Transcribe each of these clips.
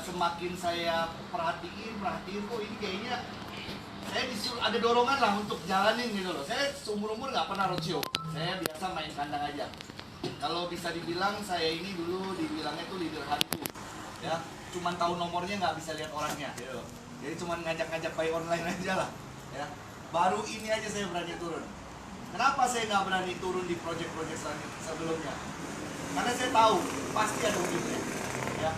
semakin saya perhatiin kok ini kayaknya saya disuruh ada dorongan lah untuk jalanin gitu loh. Saya seumur-umur nggak pernah roadshow, saya biasa main kandang aja. Kalau bisa dibilang saya ini dulu dibilangnya tuh leader hantu, ya. Cuman tahu nomornya nggak bisa lihat orangnya, gitu. Jadi cuman ngajak-ngajak buy online aja lah, ya. Baru ini aja saya berani turun. Kenapa saya nggak berani turun di project-project sebelumnya? Karena saya tahu pasti ada ujungnya, ya.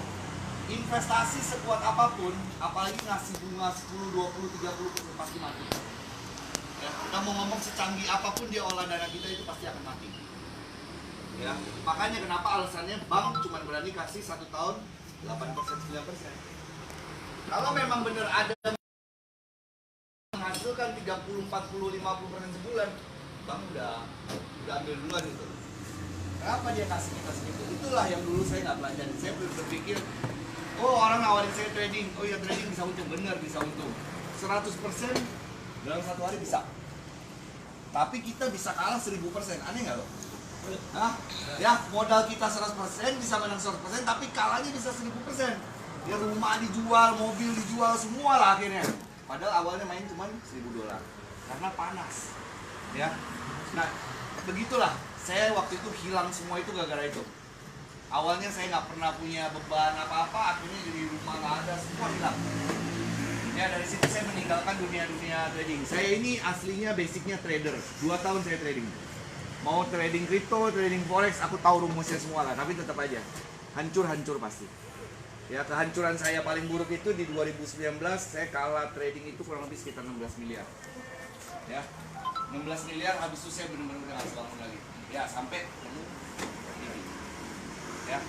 Investasi sekuat apapun, apalagi ngasih bunga 10, 20, 30% pasti mati. Ya, kita mau ngomong secanggih apapun dia olah dana kita itu pasti akan mati. Ya, makanya kenapa alasannya bank cuma berani kasih 1 tahun 8%, 9%. Kalau memang benar ada menghasilkan 30, 40, 50% sebulan, bank udah ambil duluan itu. Kenapa dia kasih kita segitu? Itulah yang dulu saya nggak pelajari. Saya berpikir, oh orang nawarin saya trading, oh ya trading bisa untung, bener bisa untung 100% dalam 1 hari bisa. Tapi kita bisa kalah 1000%, aneh nggak loh? Hah? Ya modal kita 100% bisa menang 100%, tapi kalahnya bisa 1000%. Ya rumah dijual, mobil dijual, semua lah akhirnya. Padahal awalnya main cuma $1000 karena panas. Ya, nah begitulah. Saya waktu itu hilang semua itu gara-gara itu. Awalnya saya nggak pernah punya beban apa-apa, akhirnya jadi rumah nggak ada, semua hilang. Ya dari situ saya meninggalkan dunia trading. Saya ini aslinya basicnya trader, 2 tahun saya trading. Mau trading kripto, trading forex, aku tahu rumusnya semua lah, tapi tetap aja hancur pasti. Ya kehancuran saya paling buruk itu di 2019, saya kalah trading itu kurang lebih sekitar 16 miliar. Ya 16 miliar, habis itu saya benar-benar nggak bangun lagi. Ya sampai ini. Ya.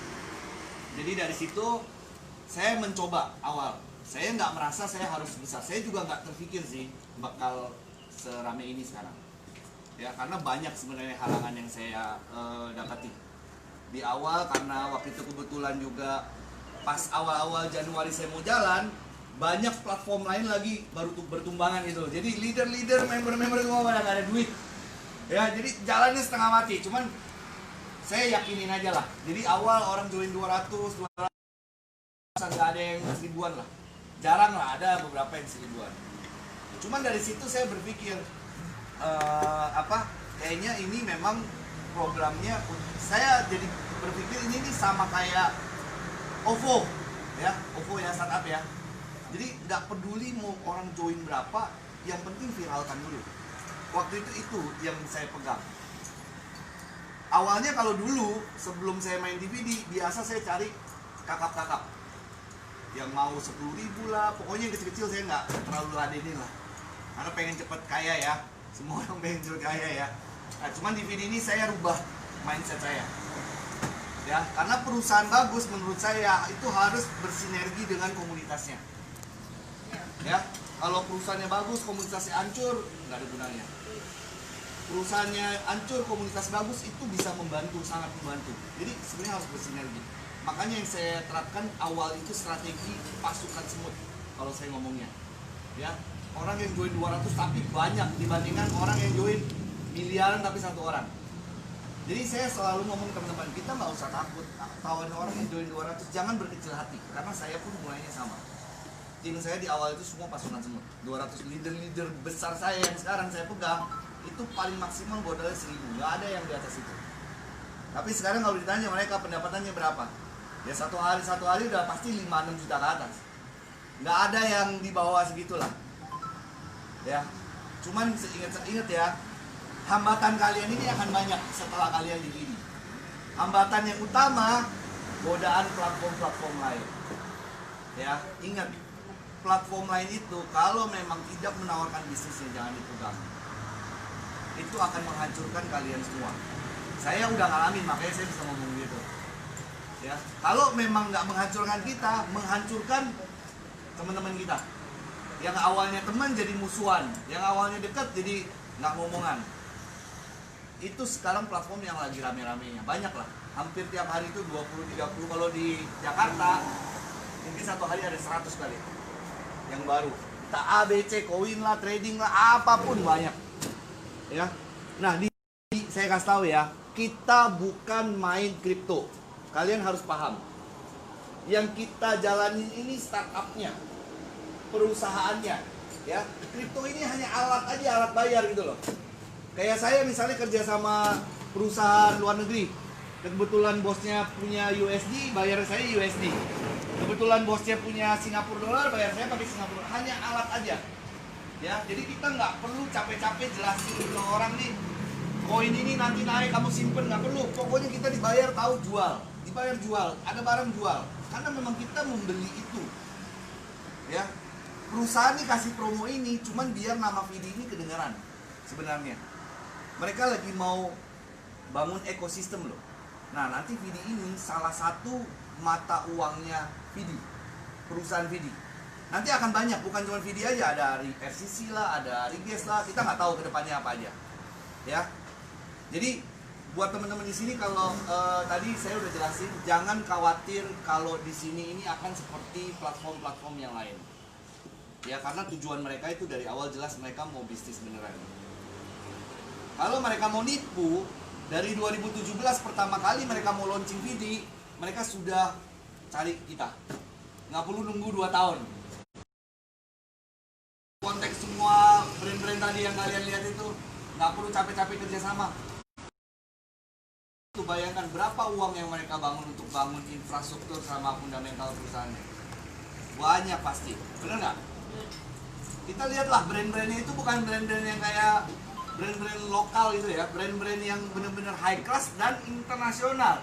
Jadi dari situ saya mencoba awal. Saya nggak merasa saya harus besar. Saya juga nggak terpikir sih bakal serame ini sekarang. Ya karena banyak sebenarnya halangan yang saya dapati di awal, karena waktu itu kebetulan juga pas awal-awal Januari saya mau jalan, banyak platform lain lagi baru bertumbangan itu. Jadi leader, member semua pada nggak ada duit. Ya jadi jalannya setengah mati. Cuman saya yakinin aja lah. Jadi awal orang join 200 nggak ada yang 1000-an lah. Jarang lah, ada beberapa yang 1000-an. Cuman dari situ saya berpikir kayaknya ini memang programnya. Saya jadi berpikir ini sama kayak OVO ya, OVO ya, startup ya. Jadi nggak peduli mau orang join berapa, yang penting viralkan dulu. Waktu itu yang saya pegang. Awalnya kalau dulu sebelum saya main DVD, biasa saya cari kakap-kakap yang mau 10.000 lah, pokoknya yang kecil-kecil saya nggak terlalu ladenin lah, karena pengen cepet kaya ya, semua orang pengen cepet kaya ya. Nah, cuman DVD ini saya rubah mindset saya ya, karena perusahaan bagus menurut saya itu harus bersinergi dengan komunitasnya ya. Kalau perusahaannya bagus, komunitasnya hancur, nggak ada gunanya. Perusahaannya hancur, komunitas bagus, itu bisa membantu, sangat membantu. Jadi sebenarnya harus bersinergi. Makanya yang saya terapkan awal itu strategi pasukan semut kalau saya ngomongnya ya. Orang yang join 200 tapi banyak dibandingkan orang yang join miliaran tapi 1 orang. Jadi saya selalu ngomong ke teman-teman, kita nggak usah takut tawarin orang yang join 200, jangan berkecil hati, karena saya pun mulainya sama. Tim saya di awal itu semua pasukan semut. 200 leader besar saya yang sekarang saya pegang itu paling maksimal modalnya 1000, nggak ada yang di atas itu. Tapi sekarang kalau ditanya mereka pendapatannya berapa, ya satu hari udah pasti 5-6 juta ke atas. Nggak ada yang di bawah segitulah ya. Cuman ingat ya, hambatan kalian ini akan banyak setelah kalian di sini. Hambatan yang utama, godaan platform lain ya. Ingat, platform lain itu kalau memang tidak menawarkan bisnisnya, jangan dipegang. Itu akan menghancurkan kalian semua. Saya udah ngalamin, makanya saya bisa ngomong gitu ya. Kalau memang nggak menghancurkan kita, menghancurkan teman-teman kita. Yang awalnya teman jadi musuhan, yang awalnya dekat jadi nggak ngomongan. Itu sekarang platform yang lagi rame-ramenya, banyak lah. Hampir tiap hari itu 20-30. Kalau di Jakarta mungkin satu hari ada 100 kali yang baru. Kita ABC, koin lah, trading lah, apapun banyak ya. Nah saya kasih tahu ya, kita bukan main kripto. Kalian harus paham. Yang kita jalanin ini startupnya, perusahaannya, ya. Kripto ini hanya alat aja, alat bayar gitu loh. Kayak saya misalnya kerja sama perusahaan luar negeri, kebetulan bosnya punya USD, bayar saya USD. Kebetulan bosnya punya Singapura dolar, bayar saya pakai Singapura. Hanya alat aja, ya. Jadi kita nggak perlu capek-capek jelasin ke orang nih, koin ini nanti naik kamu simpen, nggak perlu. Pokoknya kita dibayar tahu jual, dibayar jual, ada barang jual. Karena memang kita membeli itu, ya. Perusahaan nih kasih promo ini, cuman biar nama Vidi ini kedengaran. Sebenarnya mereka lagi mau bangun ekosistem loh. Nah nanti Vidi ini salah satu mata uangnya Vidi, perusahaan Vidi. Nanti akan banyak, bukan cuma Vidi aja, ada FCC lah, ada Riges lah, kita nggak tahu kedepannya apa aja, ya. Jadi buat teman-teman di sini, kalau tadi saya udah jelasin, jangan khawatir kalau di sini ini akan seperti platform-platform yang lain, ya. Karena tujuan mereka itu dari awal jelas mereka mau bisnis beneran. Kalau mereka mau nipu, dari 2017 pertama kali mereka mau launching Vidi, mereka sudah cari kita, nggak perlu nunggu 2 tahun. Konteks semua brand-brand tadi yang kalian lihat itu, nggak perlu capek-capek kerjasama. Tuh bayangkan berapa uang yang mereka bangun untuk bangun infrastruktur sama fundamental perusahaannya. Banyak pasti, bener nggak? Kita lihatlah brand-brandnya itu bukan brand-brand yang kayak brand-brand lokal gitu ya, brand-brand yang bener-bener high class dan internasional.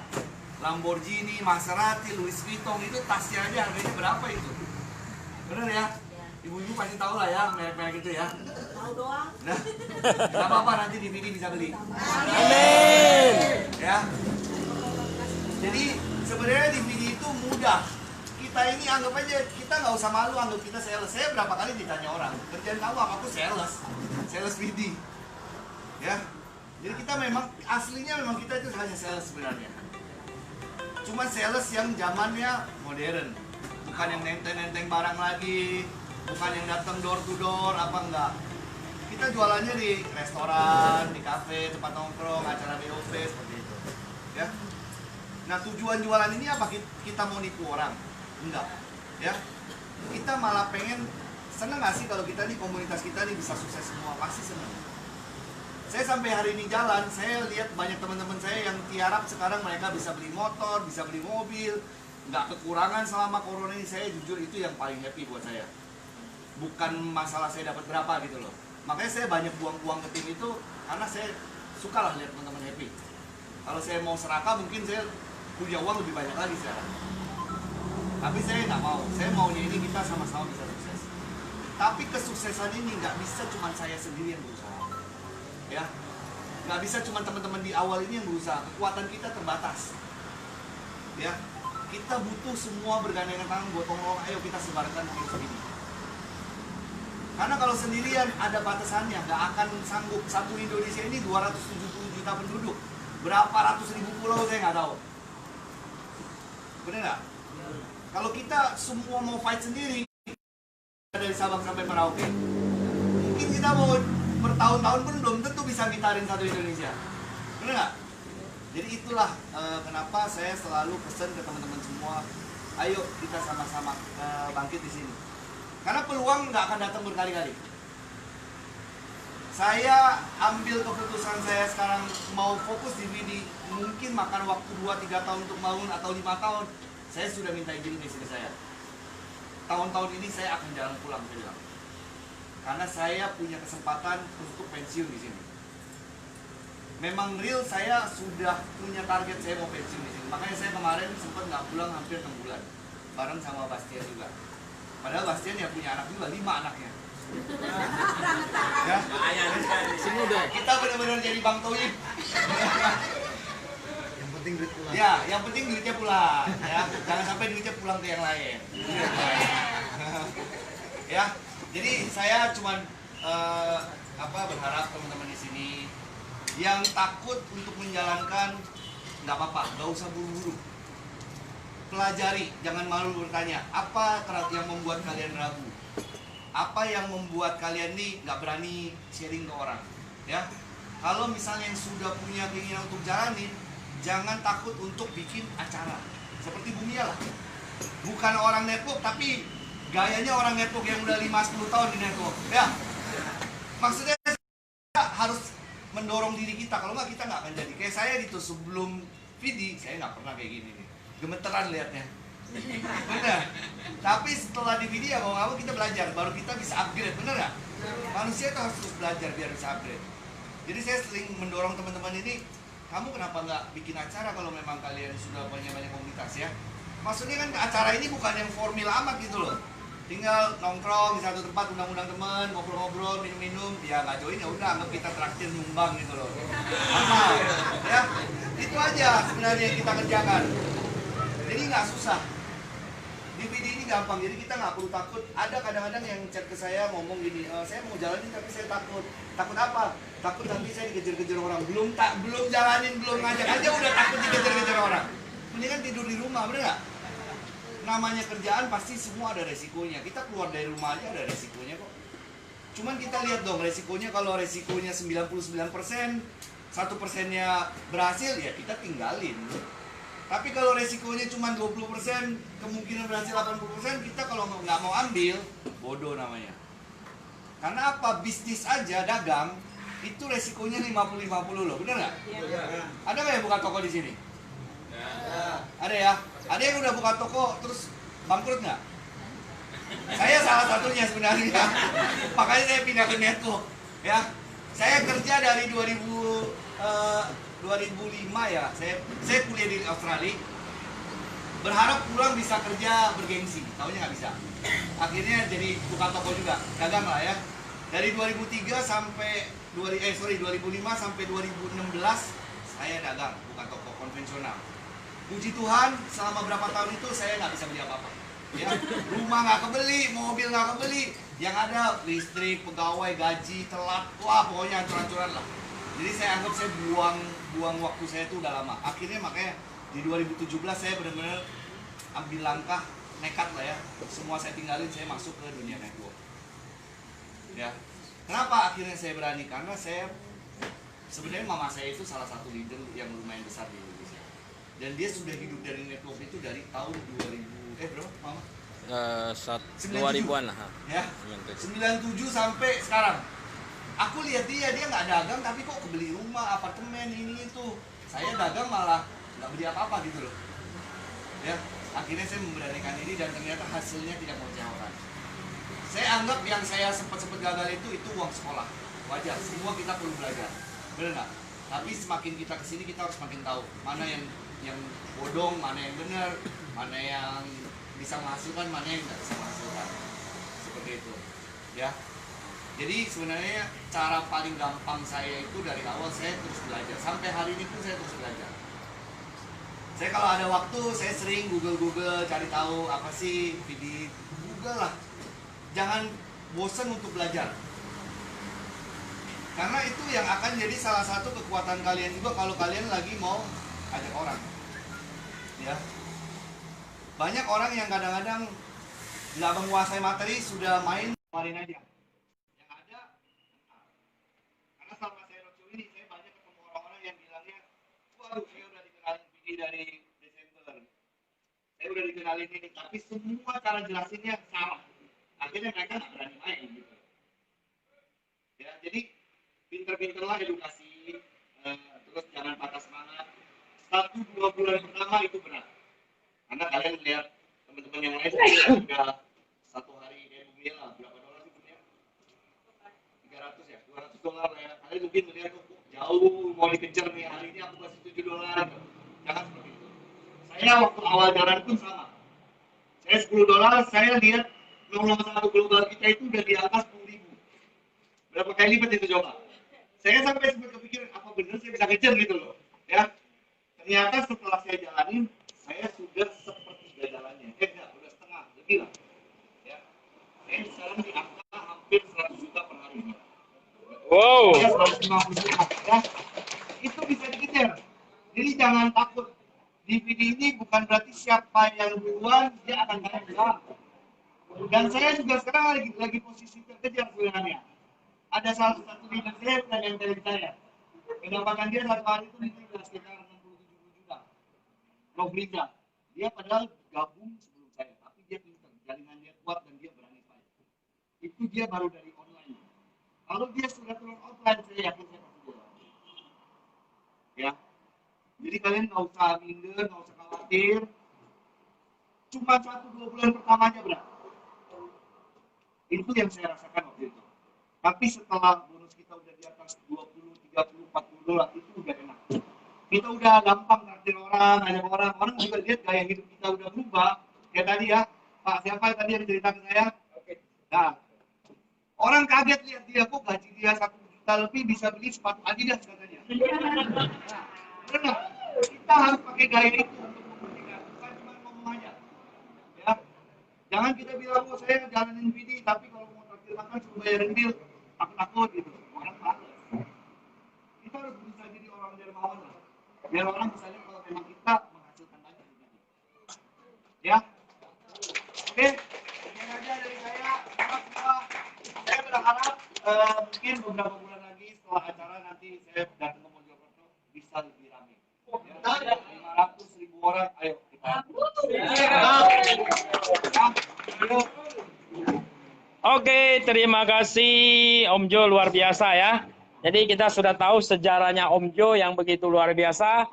Lamborghini, Maserati, Louis Vuitton, itu tasnya aja harganya berapa itu? Bener ya? Ibu-ibu pasti tahu lah ya, merek-merek itu ya. Tahu doang. Nah, nggak apa-apa, nanti di Vidi bisa beli. Amin. Ya. Jadi sebenarnya di Vidi itu mudah. Kita ini anggap aja, kita nggak usah malu anggap kita sales. Saya berapa kali ditanya orang, kerjaan kamu apa? Aku sales Vidi. Ya. Jadi kita memang aslinya memang kita itu hanya sales sebenarnya. Cuma sales yang zamannya modern, bukan yang nenteng-nenteng barang lagi, bukan yang datang door to door apa enggak. Kita jualannya di restoran, di kafe, tempat nongkrong, acara BOP seperti itu, ya. Nah tujuan jualan ini apa? Kita mau nipu orang? Enggak, ya. Kita malah pengen, seneng nggak sih kalau kita nih, komunitas kita nih bisa sukses semua? Pasti seneng. Saya sampai hari ini jalan, saya lihat banyak teman-teman saya yang tiarap sekarang mereka bisa beli motor, bisa beli mobil, nggak kekurangan selama corona ini. Saya jujur itu yang paling happy buat saya. Bukan masalah saya dapat berapa gitu loh. Makanya saya banyak buang uang ke tim itu karena saya suka lah lihat teman-teman happy. Kalau saya mau serakah mungkin saya punya uang lebih banyak lagi sekarang. Tapi saya nggak mau. Saya maunya ini kita sama-sama bisa sukses. Tapi kesuksesan ini nggak bisa cuma saya sendiri yang berusaha, ya. Nggak bisa cuma teman-teman di awal ini yang berusaha. Kekuatan kita terbatas, ya. Kita butuh semua bergandengan tangan, gotong royong. Ayo kita sebarkan virus ini. Karena kalau sendirian ada batasannya, nggak akan sanggup. Satu Indonesia ini 270 juta penduduk, berapa ratus ribu pulau saya nggak tahu. Bener nggak? Kalau kita semua mau fight sendiri, dari Sabang sampai Merauke, mungkin kita mau bertahun-tahun pun belum tentu bisa ngitarin satu Indonesia. Bener nggak? Jadi itulah kenapa saya selalu pesan ke teman-teman semua, ayo kita sama-sama bangkit di sini. Karena peluang nggak akan datang berkali-kali. Saya ambil keputusan saya sekarang mau fokus di Vidi, mungkin makan waktu 2-3 tahun untuk bangun atau 5 tahun. Saya sudah minta izin di sini saya. Tahun-tahun ini saya akan jalan pulang, saya bilang. Karena saya punya kesempatan untuk pensiun di sini. Memang real saya sudah punya target saya mau pensiun di sini. Makanya saya kemarin sempat nggak pulang hampir 6 bulan. Bareng sama Bastian juga. Padahal Bastian ya punya anak juga, 5 anaknya. Ya, Sini udah. kita benar-benar jadi Bang Toyib. Yang penting duit pulang. Ya, yang penting duitnya pulang. Ya, jangan sampai duitnya pulang ke yang lain. Ya, jadi saya cuman berharap teman-teman di sini yang takut untuk menjalankan, nggak apa-apa, nggak usah buru-buru. Pelajari, jangan malu bertanya, apa yang membuat kalian ragu? Apa yang membuat kalian nih nggak berani sharing ke orang? Ya, kalau misalnya yang sudah punya keinginan untuk jalanin, jangan takut untuk bikin acara seperti Bumia lah. Bukan orang network, tapi gayanya orang network yang udah 5-10 tahun di network. Ya, maksudnya kita harus mendorong diri kita. Kalau nggak, kita nggak akan jadi. Kayak saya gitu, sebelum VD, saya nggak pernah kayak gini nih. Gemeteran liatnya. Bener. Tapi setelah di VD ya mau nggak mau kita belajar. Baru kita bisa upgrade, bener nggak? Manusia itu harus terus belajar biar bisa upgrade. Jadi saya sering mendorong teman-teman ini, kamu kenapa nggak bikin acara kalau memang kalian sudah punya banyak komunitas ya? Maksudnya kan acara ini bukan yang formil amat gitu loh. Tinggal nongkrong di satu tempat, undang-undang teman, ngobrol-ngobrol, minum-minum, ya nggak join ya udah, anggap kita traktir nyumbang gitu loh. Amal, ya itu aja sebenarnya yang kita kerjakan. Jadi nggak susah. DVD ini gampang, jadi kita nggak perlu takut. Ada kadang-kadang yang chat ke saya ngomong gini, saya mau jalanin tapi saya takut. Takut apa? Takut nanti saya dikejar-kejar orang. Belum jalanin, belum ngajak aja udah takut dikejar-kejar orang. Mendingan tidur di rumah, bener nggak? Namanya kerjaan pasti semua ada resikonya. Kita keluar dari rumah aja ada resikonya kok. Cuman kita lihat dong resikonya, kalau resikonya 99%, 1%-nya berhasil ya kita tinggalin. Tapi kalau resikonya cuma 20%, kemungkinan berhasil 80%, kita kalau nggak mau ambil, bodoh namanya. Karena apa? Bisnis aja, dagang, itu resikonya 50-50 loh, bener nggak? Ya. Ada nggak yang buka toko di sini? Ya. Ada ya? Ada yang udah buka toko terus bangkrut nggak? Saya salah satunya sebenarnya. Makanya saya pindah ke network. Ya, saya kerja dari 2005 ya. Saya kuliah di Australia. Berharap pulang bisa kerja bergengsi. Taunya nggak bisa. Akhirnya jadi buka toko juga, dagang lah ya. Dari 2003 sampai 2005 sampai 2016 saya dagang, buka toko konvensional. Puji Tuhan, selama berapa tahun itu saya nggak bisa beli apa-apa. Ya, rumah nggak kebeli, mobil nggak kebeli. Yang ada listrik, pegawai, gaji, telat, wah pokoknya hancur-hancuran lah. Jadi saya anggap saya buang waktu saya itu udah lama. Akhirnya makanya di 2017 saya benar-benar ambil langkah nekat lah ya. Semua saya tinggalin, saya masuk ke dunia network. Ya, kenapa akhirnya saya berani? Karena saya sebenarnya mama saya itu salah satu leader yang lumayan besar di Indonesia. Dan dia sudah hidup dari network itu dari tahun 2000 berapa mama? 2000-an lah. Ya, 97 sampai sekarang. Aku lihat dia nggak dagang tapi kok kebeli rumah, apartemen, ini itu. Saya dagang malah nggak beli apa-apa gitu loh. Ya, akhirnya saya memberanikan diri dan ternyata hasilnya tidak mengecewakan. Saya anggap yang saya sempat gagal itu uang sekolah. Wajar, semua kita perlu belajar. Benar nggak? Tapi semakin kita kesini kita harus makin tahu mana yang bodong, mana yang benar, mana yang bisa menghasilkan, mana yang nggak bisa menghasilkan. Seperti itu, ya. Jadi sebenarnya cara paling gampang saya itu dari awal saya terus belajar. Sampai hari ini pun saya terus belajar. Saya kalau ada waktu saya sering Google cari tahu apa sih video Google lah. Jangan bosan untuk belajar. Karena itu yang akan jadi salah satu kekuatan kalian juga kalau kalian lagi mau ajak orang. Ya. Banyak orang yang kadang-kadang nggak menguasai materi sudah main aja. Yang ada, karena selama saya roadshow ini saya banyak ketemu orang-orang yang bilangnya, waduh saya udah dikenalin video dari Desember, saya udah dikenalin ini, tapi semua cara jelasinnya sama. Akhirnya mereka nggak berani main gitu. Ya, jadi pinter-pinterlah edukasi, terus jangan patah semangat. 1-2 bulan pertama itu berat. Karena kalian melihat teman-teman yang lain sudah satu hari kayak begini lah, berapa dolar sih punya? 300 ya, $200 lah ya. Kalian mungkin melihat kok jauh mau dikejar nih, hari ini aku kasih $7. Jangan seperti itu. Saya waktu awal jalan pun sama. Saya $10, saya lihat nomor 1 global kita itu udah di atas 10.000. Berapa kali lipat itu coba? Saya sampai sempat kepikiran apa benar saya bisa kejar gitu loh, ya. Ternyata setelah saya jalanin, saya sudah sepertiga jalannya. Enggak, udah setengah, lebih lah. Ya. Saya sekarang di angka hampir 100 juta per hari. Wow. Ya, 150 juta. Ya. Itu bisa dikejar. Jadi jangan takut. DVD ini bukan berarti siapa yang duluan dia akan kaya besar. Dan saya juga sekarang lagi posisi terkejar sebenarnya. Ada salah satu leader saya yang dari saya. Pendapatan dia satu hari itu sekitar 60-70 juta. Nofriza. Dia padahal gabung sebelum dia baru dari online. Kalau dia sudah turun offline, saya yakin saya pasti jual. Ya, jadi kalian nggak usah minder, nggak usah khawatir. Cuma 1-2 bulan pertamanya berat. Itu yang saya rasakan waktu itu. Tapi setelah bonus kita udah di atas 20, 30, 40 dolar, itu udah enak. Kita udah gampang traktir orang, ngajak orang juga lihat gaya hidup kita udah berubah. Kayak tadi ya, Pak siapa tadi yang cerita ke saya? Nah, orang kaget lihat dia, kok gaji dia 1 juta lebih bisa beli sepatu Adidas katanya. Nah, benar, kita harus pakai gaya itu untuk membuktikan, bukan cuma ngomong aja. Ya, jangan kita bilang, oh saya jalanin video, tapi kalau mau traktir makan suruh bayarin bill, takut-takut gitu. Orang males. Kita harus bisa jadi orang dermawan lah. Biar orang bisa lihat kalau memang kita menghasilkan banyak. Ya, oke, sekian aja dari saya. Saya berharap mungkin beberapa bulan lagi setelah acara nanti saya datang ke Mojokerto bisa lebih ramai. Ya, 500.000 orang, ayo kita. Oke, terima kasih Om Jo, luar biasa ya. Jadi kita sudah tahu sejarahnya Om Jo yang begitu luar biasa.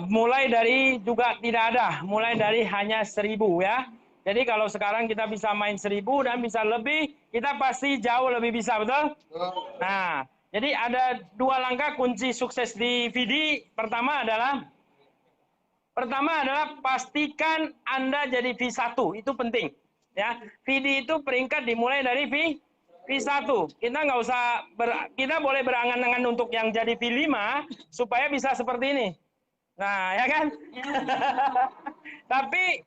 Mulai dari juga tidak ada, mulai dari hanya 1.000 ya. Jadi kalau sekarang kita bisa main 1.000 dan bisa lebih, kita pasti jauh lebih bisa, betul? Nah, jadi ada 2 langkah kunci sukses di VD. Pertama adalah pastikan Anda jadi V1, itu penting. Ya, VD itu peringkat dimulai dari V1. Kita nggak usah kita boleh berangan-angan untuk yang jadi V5 supaya bisa seperti ini. Nah, ya kan? Tapi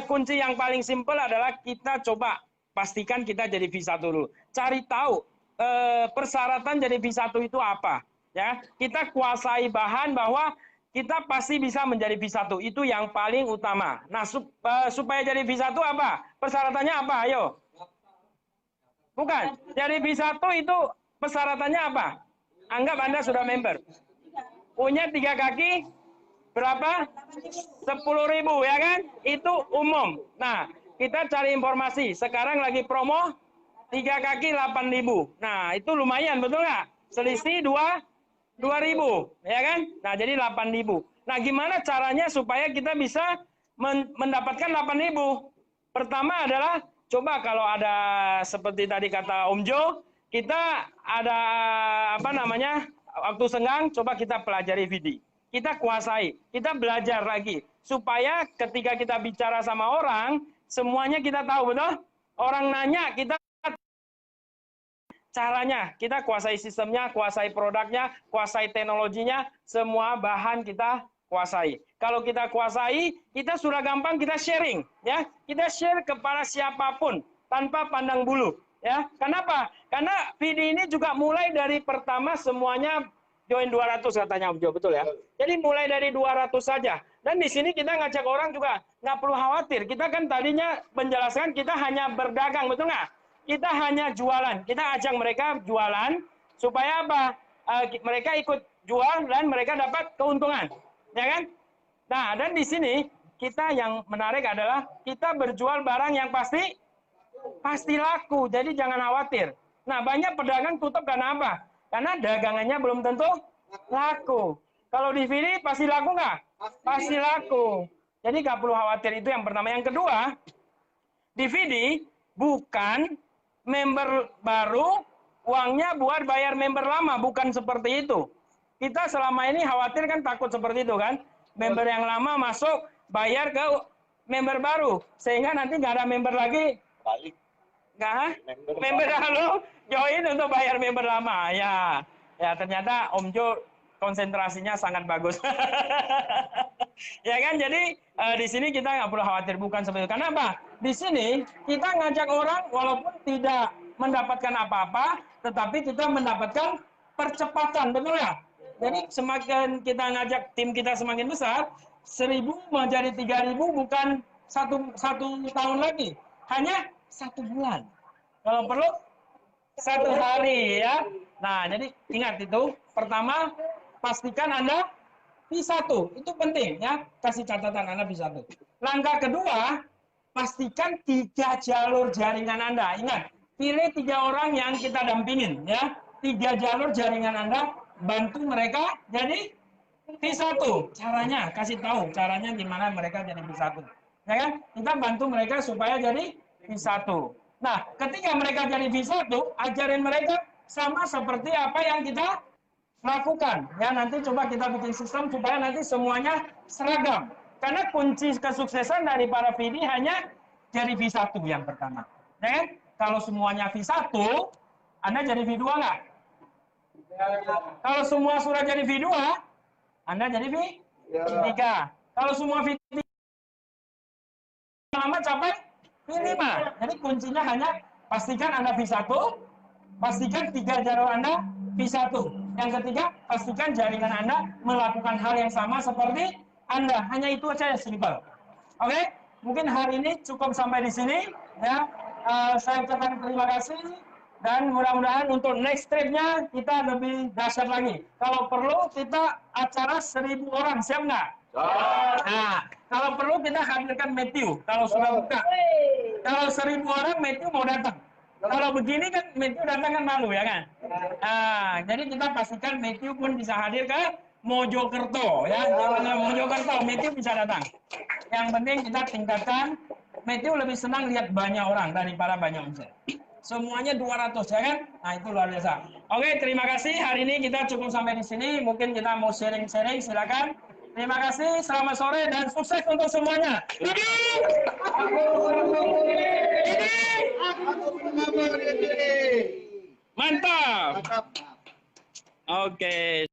kunci yang paling simpel adalah kita coba pastikan kita jadi V1 dulu. Cari tahu persyaratan jadi V1 itu apa. Ya, kita kuasai bahan bahwa kita pasti bisa menjadi V1. Itu yang paling utama. Nah, supaya jadi V1 apa? Persyaratannya apa? Ayo. Bukan. Jadi V1 itu persyaratannya apa? Anggap Anda sudah member. Punya 3 kaki berapa? 10.000 ya kan? Itu umum. Nah, kita cari informasi. Sekarang lagi promo 3 kaki 8.000. Nah, itu lumayan, betul nggak? Selisih 2.000, ya kan? Nah, jadi 8.000. Nah, gimana caranya supaya kita bisa mendapatkan 8.000? Pertama adalah, coba kalau ada seperti tadi kata Om Jo, kita ada apa namanya, waktu senggang, coba kita pelajari VD. Kita kuasai, kita belajar lagi. Supaya ketika kita bicara sama orang, semuanya kita tahu, betul? Orang nanya, kita caranya, kita kuasai sistemnya, kuasai produknya, kuasai teknologinya, semua bahan kita kuasai. Kalau kita kuasai, kita sudah gampang kita sharing, ya. Kita share kepada siapapun tanpa pandang bulu, ya. Kenapa? Karena VD ini juga mulai dari pertama semuanya join 200 katanya Om Jo, betul ya? Jadi mulai dari 200 saja. Dan di sini kita ngajak orang juga nggak perlu khawatir. Kita kan tadinya menjelaskan kita hanya berdagang, betul nggak? Kita hanya jualan. Kita ajak mereka jualan supaya apa? Mereka ikut jual dan mereka dapat keuntungan, ya kan? Nah, dan di sini kita yang menarik adalah kita berjual barang yang pasti laku. Jadi jangan khawatir. Nah, banyak pedagang tutup karena apa? Karena dagangannya belum tentu laku. Kalau di sini pasti laku nggak? Pasti laku. Jadi nggak perlu khawatir, itu yang pertama. Yang kedua, DVD bukan member baru, uangnya buat bayar member lama, bukan seperti itu. Kita selama ini khawatir kan, takut seperti itu kan. Member yang lama masuk, bayar ke member baru. Sehingga nanti nggak ada member lagi. Balik. Nggak, member lalu join untuk bayar member lama. Ya ternyata Om Jo konsentrasinya sangat bagus. Ya kan, jadi di sini kita nggak perlu khawatir, bukan seperti itu. Kenapa? Di sini kita ngajak orang walaupun tidak mendapatkan apa-apa, tetapi kita mendapatkan percepatan, betul ya? Jadi semakin kita ngajak tim kita semakin besar, 1.000 menjadi 3.000 bukan satu tahun lagi, hanya 1 bulan. Kalau perlu 1 hari ya. Nah, jadi ingat itu. Pertama, pastikan Anda V1. Itu penting ya. Kasih catatan Anda V1. Langkah kedua, pastikan 3 jalur jaringan Anda. Ingat, pilih 3 orang yang kita dampingin ya. 3 jalur jaringan Anda, bantu mereka jadi V1. Caranya, kasih tahu caranya gimana mereka jadi V1. Ya kan? Kita bantu mereka supaya jadi V1. Nah, ketika mereka jadi V1, ajarin mereka sama seperti apa yang kita lakukan. Ya, nanti coba kita bikin sistem supaya nanti semuanya seragam. Karena kunci kesuksesan dari para VD hanya jadi V1 yang pertama. Ya kan? Kalau semuanya V1, Anda jadi V2 nggak? Kalau semua sudah jadi V2, Anda jadi V3. Kalau semua V3 lama capai V5. Jadi kuncinya hanya pastikan Anda V1, pastikan 3 jalur Anda V1. Yang ketiga, pastikan jaringan Anda melakukan hal yang sama seperti Anda. Hanya itu aja yang simpel. Oke? Mungkin hari ini cukup sampai di sini. Ya, saya ucapkan terima kasih. Dan mudah-mudahan untuk next trip-nya kita lebih dahsyat lagi. Kalau perlu kita acara 1.000 orang, siap nggak? Nah, kalau perlu kita hadirkan Matthew kalau sudah buka. Kalau 1.000 orang Matthew mau datang. Kalau begini kan Matthew datang kan malu ya kan. Nah, jadi kita pastikan Matthew pun bisa hadir ke Mojokerto ya. Jangan Mojokerto, Matthew bisa datang. Yang penting kita tingkatkan. Matthew lebih senang lihat banyak orang daripada banyak omset. Semuanya 200 ya kan? Nah, itu luar biasa. Oke, terima kasih. Hari ini kita cukup sampai di sini. Mungkin kita mau sharing-sharing, silakan. Terima kasih, selamat sore dan sukses untuk semuanya. Mantap. Oke.